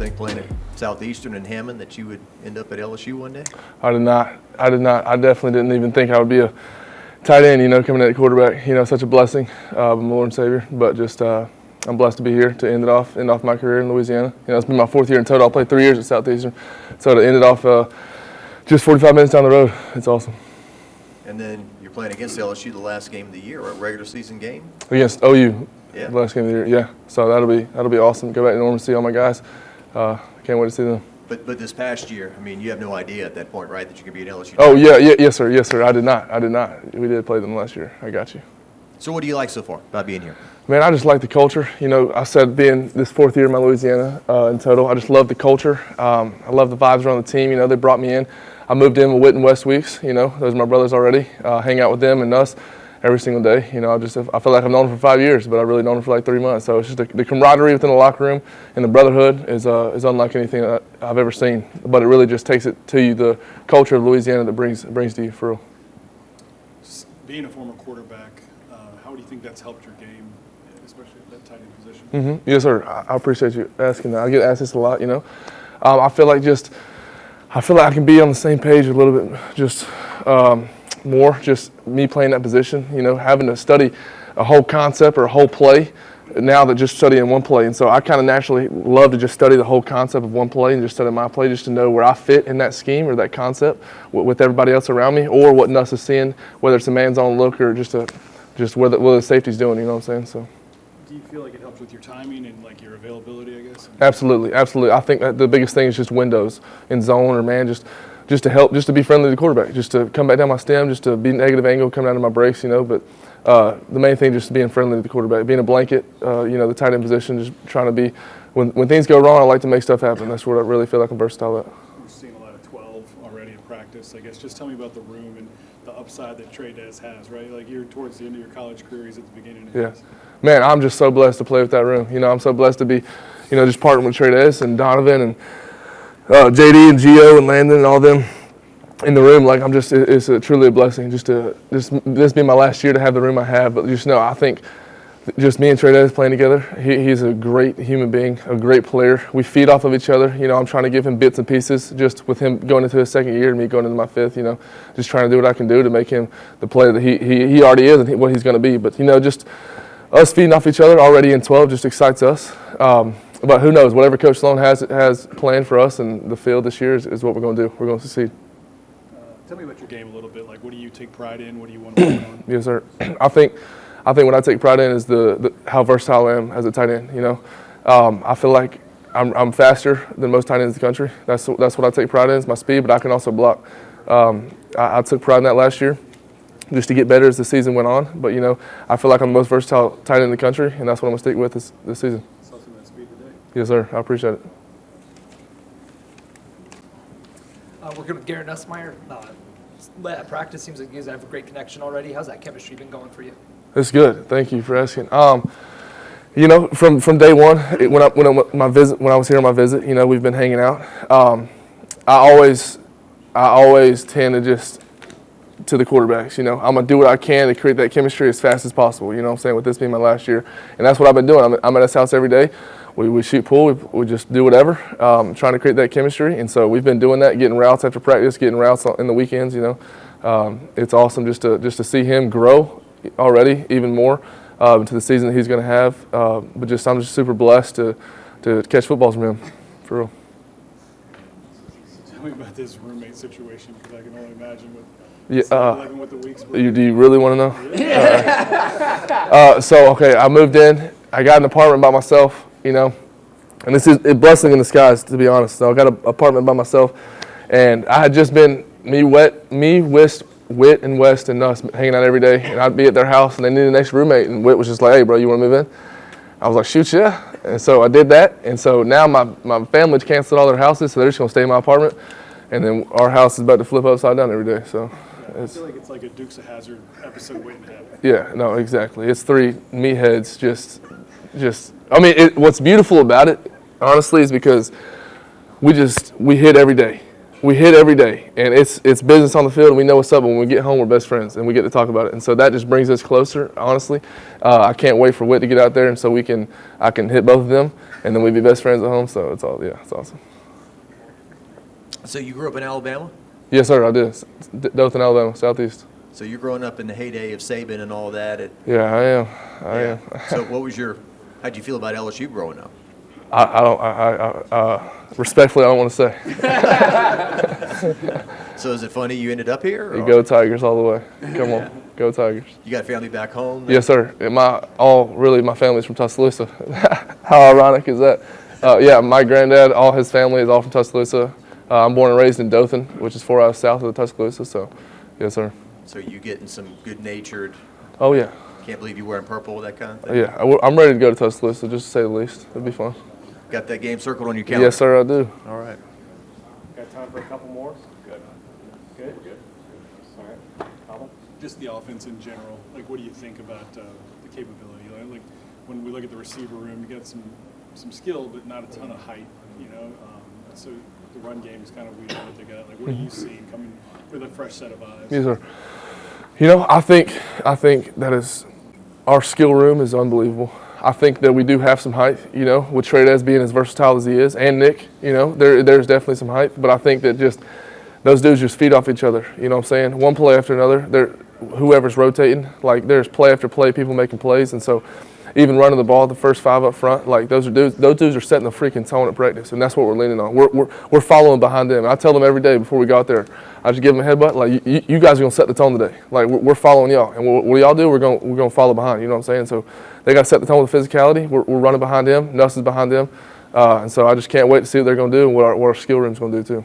think playing at Southeastern and Hammond that you would end up at LSU one day? I did not. I definitely didn't even think I would be a tight end, coming at quarterback. Such a blessing, my Lord and Savior. But just I'm blessed to be here to end off my career in Louisiana. It's been my 4th year in total. I played 3 years at Southeastern. So to end it off just 45 minutes down the road, it's awesome. And then you're playing against LSU the last game of the year, a regular season game? Against OU, yeah. The last game of the year, yeah. So that'll be awesome. Go back to Norman, see all my guys. Can't wait to see them. But this past year, you have no idea at that point, right, that you could be an LSU? Oh, yes, sir. I did not. We did play them last year. I got you. So what do you like so far about being here? Man, I just like the culture. I said being this 4th year in my Louisiana in total, I just love the culture. I love the vibes around the team. They brought me in. I moved in with Whit and West Weeks. Those are my brothers already. Hang out with them and us every single day. I feel like I've known them for 5 years, but I've really known them for like 3 months. So it's just the camaraderie within the locker room and the brotherhood is unlike anything that I've ever seen. But it really just takes it to you, the culture of Louisiana that brings to you for real. Just being a former quarterback, how do you think that's helped your game, especially at that tight end position? Mm-hmm. Yes, sir. I appreciate you asking that. I get asked this a lot. I feel like I can be on the same page a little bit, just more, just me playing that position, having to study a whole concept or a whole play now that just studying one play. And so I kind of naturally love to just study the whole concept of one play and just study my play just to know where I fit in that scheme or that concept with everybody else around me or what Nuss is seeing, whether it's a man's on look or just what the safety's doing, you know what I'm saying? So. Do you feel like it helps with your timing and like your availability, I guess? Absolutely. I think that the biggest thing is just windows in zone or man, just to help, just to be friendly to the quarterback, just to come back down my stem, just to be negative angle, come down to my breaks, But the main thing just being friendly to the quarterback, being a blanket, the tight end position, just trying to be. When things go wrong, I like to make stuff happen. That's where I really feel like I'm versatile at. We've seen a lot of 12 already in practice. I guess just tell me about the room and the upside that Trey Dez has, right? Like you're towards the end of your college career, he's at the beginning of his. Man, I'm just so blessed to play with that room. I'm so blessed to be, just partnering with Trey Dez and Donovan and JD and Gio and Landon and all them in the room. Like it's truly a blessing just this being my last year to have the room I have. But I think just me and Trey Dez playing together, he's a great human being, a great player. We feed off of each other. I'm trying to give him bits and pieces just with him going into his 2nd year and me going into my 5th, just trying to do what I can do to make him the player that he already is and what he's going to be. But, just us feeding off each other already in 12 just excites us. But who knows, whatever Coach Sloan has planned for us in the field this year is what we're going to do. We're going to succeed. Tell me about your game a little bit. Like, what do you take pride in? What do you want to work on? Yes, sir. I think what I take pride in is the how versatile I am as a tight end. I feel like I'm faster than most tight ends in the country. That's what I take pride in is my speed, but I can also block. I took pride in that last year, just to get better as the season went on. But I feel like I'm the most versatile tight end in the country, and that's what I'm gonna stick with this season. Something that speed today. Yes, sir. I appreciate it. Working with Garrett Nussmeier. At practice, seems like you guys have a great connection already. How's that chemistry been going for you? It's good. Thank you for asking. From day one, when I was here on my visit, we've been hanging out. I always tend to just to the quarterbacks. I'm gonna do what I can to create that chemistry as fast as possible. You know what I'm saying? With this being my last year, and that's what I've been doing. I'm at his house every day. We shoot pool. We just do whatever, trying to create that chemistry. And so we've been doing that, getting routes after practice, getting routes in the weekends. It's awesome just to see him grow already even more to the season that he's going to have. But I'm just super blessed to catch footballs from him, for real. Tell me about this roommate situation, because I can only imagine what. With the weeks. Do you really want to know? Yeah. Okay, I moved in. I got an apartment by myself, and this is a blessing in disguise, to be honest. So I got an apartment by myself, and I had just been Whit, and West, and Nuss hanging out every day, and I'd be at their house, and they needed an extra roommate, and Whit was just like, "Hey, bro, you want to move in?" I was like, "Shoot, yeah." And so I did that, and so now my family's canceled all their houses, so they're just gonna stay in my apartment, and then our house is about to flip upside down every day. So. I feel like it's like a Dukes of Hazzard episode waiting to happen. Yeah, no, exactly. It's three meatheads. What's beautiful about it, honestly, is because we hit every day. we hit every day, and it's business on the field, and we know what's up. And when we get home, we're best friends, and we get to talk about it. And so that just brings us closer, honestly. I can't wait for Whit to get out there, and so I can hit both of them, and then we'd be best friends at home. So it's awesome. So you grew up in Alabama? Yes, sir, I did. Dothan, Alabama, Southeast. So you're growing up in the heyday of Saban and all that. Yeah, I am. I am. So how'd you feel about LSU growing up? Respectfully, I don't want to say. So is it funny you ended up here? You go Tigers all the way. Come on, go Tigers. You got family back home? Yes, sir. My family's from Tuscaloosa. How ironic is that? Yeah, my granddad, all his family is all from Tuscaloosa. I'm born and raised in Dothan, which is 4 hours south of Tuscaloosa. So, yes, sir. So you getting some good-natured? Oh yeah. Can't believe you're wearing purple, that kind of thing. Yeah, I'm ready to go to Tuscaloosa, just to say the least. It'd be fun. Got that game circled on your calendar? Yes, sir, I do. All right. Got time for a couple more? Good. Good? Good. All right. Cobble? Just the offense in general. Like, what do you think about the capability? Like, when we look at the receiver room, you got some skill, but not a ton of height, you know? So the run game is kind of weird what they got. Like, what are you seeing coming with a fresh set of eyes? Yes, sir. You know, I think that is our skill room is unbelievable. I think that we do have some height, you know, with Trey being as versatile as he is, and Nick, you know, there's definitely some height. But I think that just those dudes just feed off each other. You know what I'm saying? One play after another. Whoever's rotating, like there's play after play, people making plays, and so even running the ball, the first 5 up front, like those dudes are setting the freaking tone at practice, and that's what we're leaning on. We're following behind them. I tell them every day before we go out there, I just give them a headbutt, like you guys are gonna set the tone today. Like we're following y'all, and what y'all do, we're gonna follow behind. You know what I'm saying? So they got to set the tone with physicality. We're running behind them. Nuss is behind them, and so I just can't wait to see what they're gonna do and what our skill room's gonna do too.